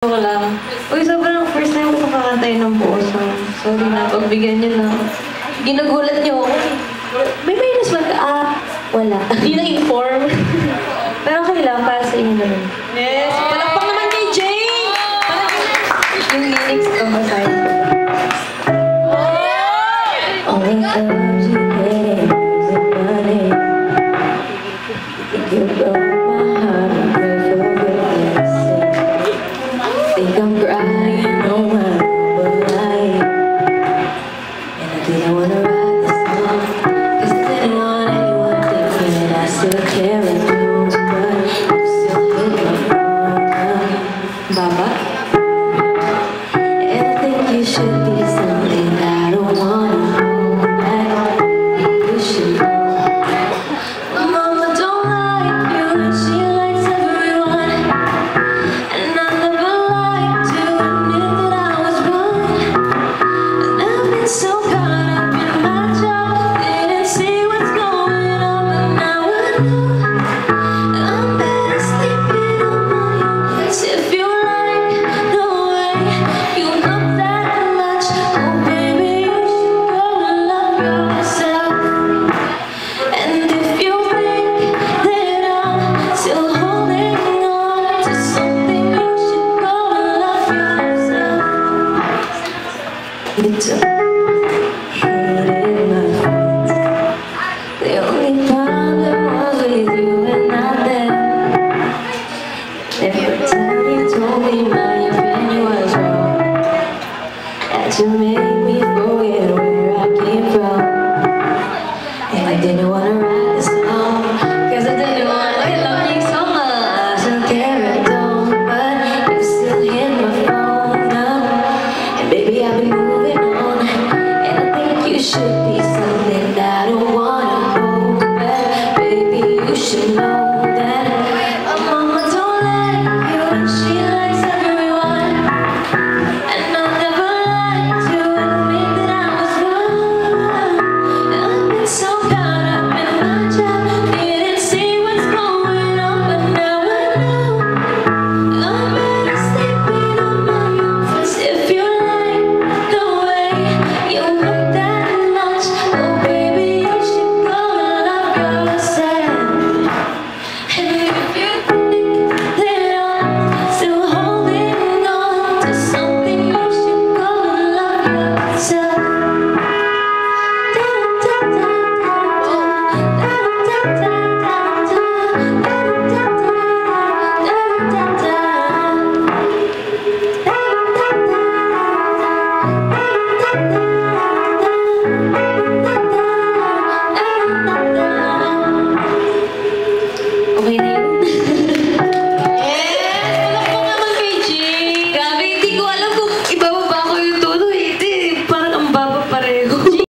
Ko lang. Uy, sobrang first time ko kakantay ng buo song. Sorry na, pagbigyan niyo na. Ginagulat niyo ako. May minus ba ka? Wala. Hindi na-inform. Pero okay lang, para sa inyo naman. Yes! Palakpak naman kay Jane! Yung lyrics ko, basahin ko. Only cause you hate it is it money. You broke my heart and pray for goodness sake. Think I'm crying, oh my, but I am. And I didn't wanna write this song, cause I didn't want anyone thinking I still care and do, but you still hit my phone. Baba? And I think you should be something I don't wanna hold back. You should know. My mama don't like you and she likes everyone. And I never liked to admit that I was wrong. And I've been so caught up in my job, didn't see what's going on, but now I know I'm better sleeping on my own. If you like the way you look that much, oh baby, you should go and love yourself. And if you think that I'm still holding on to something, you should go and love yourself. You took hated my friends. The only problem was with you and not them. Every time you told me my opinion was wrong, that you made